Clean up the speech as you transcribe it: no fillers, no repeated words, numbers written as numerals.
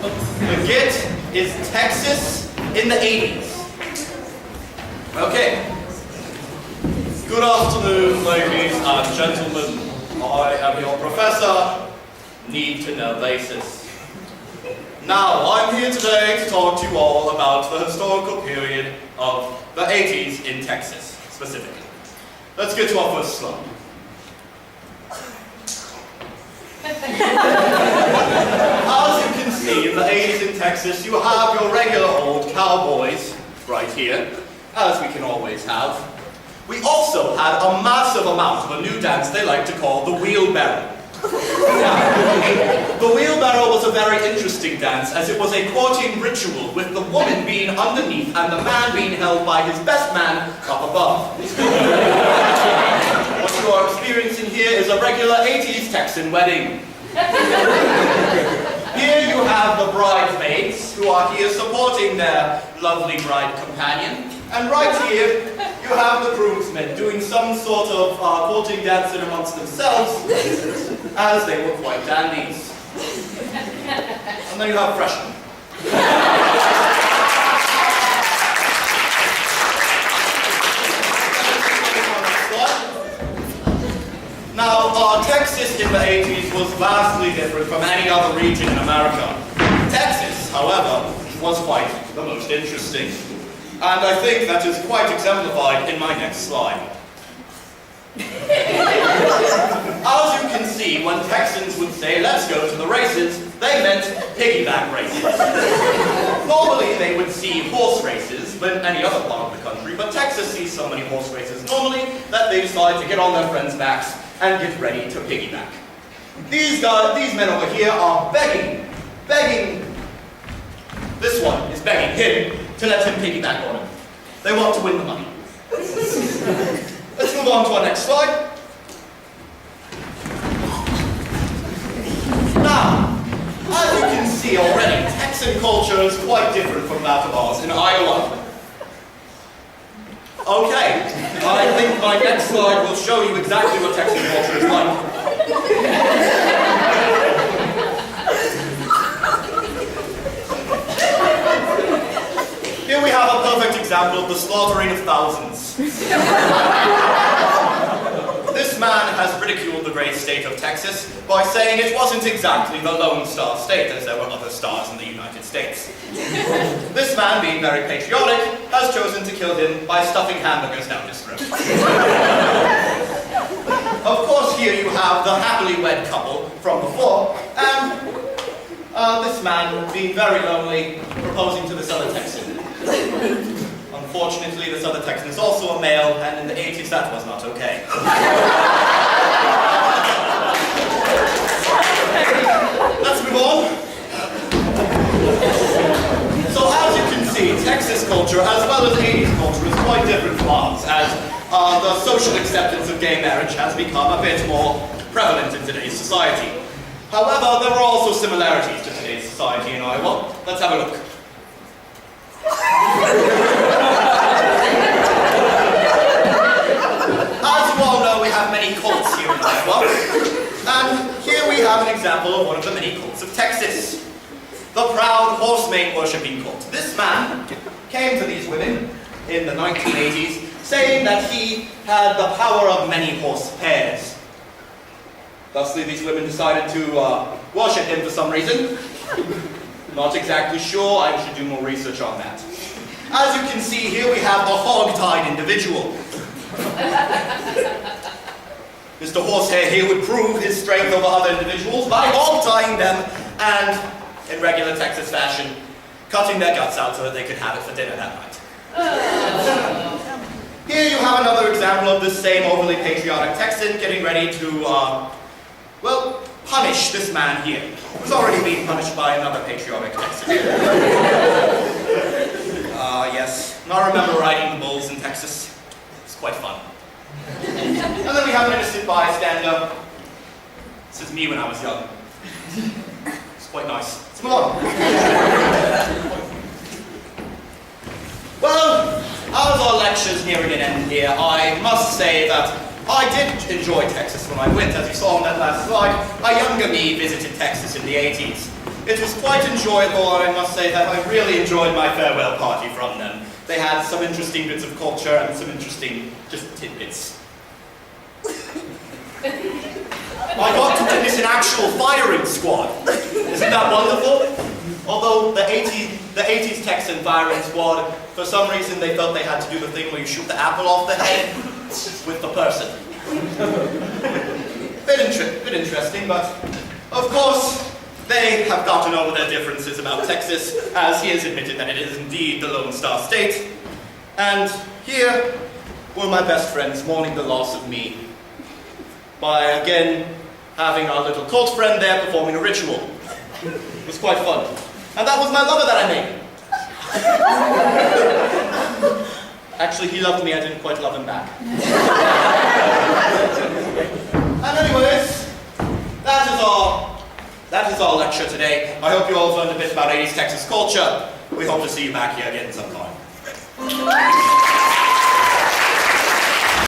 The GIT is Texas in the 80s. Okay. Good afternoon, ladies and gentlemen. I am your professor, Need to Know Basis. Now, I'm here today to talk to you all about the historical period of the 80s in Texas, specifically. Let's get to our first slide. As you can see, in the 80s in Texas, you have your regular old cowboys right here, as we can always have. We also had a massive amount of a new dance they like to call the wheelbarrow. Now, the wheelbarrow was a very interesting dance, as it was a courting ritual with the woman being underneath and the man being held by his best man up above. What you are experiencing here is a regular 80s Texan wedding. Here you have the bridesmaids, who are here supporting their lovely bride companion. And right here, you have the groomsmen doing some sort of courting dancing amongst themselves, as they were quite dandies. And then you have freshmen. Now, Texas in the 80s was vastly different from any other region in America. Texas, however, was quite the most interesting. And I think that is quite exemplified in my next slide. As you can see, when Texans would say, let's go to the races, they meant piggyback races. Normally they would see horse races in any other part of the country, but Texas sees so many horse races normally that they decide to get on their friends' backs and get ready to piggyback. These men over here are begging, this one is begging him to let him piggyback on him. They want to win the money. Let's move on to our next slide. Now, as you can see already, Texan culture is quite different from that of ours in Iowa. Okay, I think my next slide will show you exactly what Texan culture is like. Here we have a perfect example of the slaughtering of thousands. This man has ridiculed the great state of Texas by saying it wasn't exactly the Lone Star State, as there were other stars in the United States. This man, being very patriotic, has chosen to kill him by stuffing hamburgers down his throat. Of course, here you have the happily wed couple from before, and this man, being very lonely, proposing to this other Texan. Unfortunately, this other Texan is also a male, and in the 80s that was not okay. Let's move on. So as you can see, Texas culture, as well as 80s culture, is quite different from ours, as the social acceptance of gay marriage has become a bit more prevalent in today's society. However, there are also similarities to today's society in Iowa. Let's have a look. As you all know, we have many cults here in Iowa, and here we have an example of one of the many cults of Texas, the proud horse-mane worshipping cult. This man came to these women in the 1980s saying that he had the power of many horse pairs. Thusly, these women decided to worship him for some reason. Not exactly sure, I should do more research on that. As you can see here, we have a hog-tied individual. Mr. Horsehair here would prove his strength over other individuals by hog-tying them and, in regular Texas fashion, cutting their guts out so that they could have it for dinner that night. Here you have another example of this same overly patriotic Texan getting ready to, well, punish this man here, who's already being punished by another patriotic Texan. Yes, I remember riding the bulls in Texas. It's quite fun. And then we have an innocent bystander. This is me when I was young. It's quite nice. Let's move on. Well, as our lecture's nearing an end here, I must say that I did enjoy Texas when I went. As you saw on that last slide, a younger me visited Texas in the 80s. It was quite enjoyable, and I must say that I really enjoyed my farewell party from them. They had some interesting bits of culture and some interesting, just tidbits. I got to witness an actual firing squad. Isn't that wonderful? Although the 80's Texan firing squad, for some reason they felt they had to do the thing where you shoot the apple off the head with the person. Bit interesting, but of course they have gotten over their differences about Texas, as he has admitted that it is indeed the Lone Star State. And here were my best friends mourning the loss of me by again having our little cult friend there performing a ritual. It was quite fun. And that was my lover that I made. Actually, he loved me, I didn't quite love him back. And anyways, that is our lecture today. I hope you all learned a bit about 80's Texas culture. We hope to see you back here again sometime.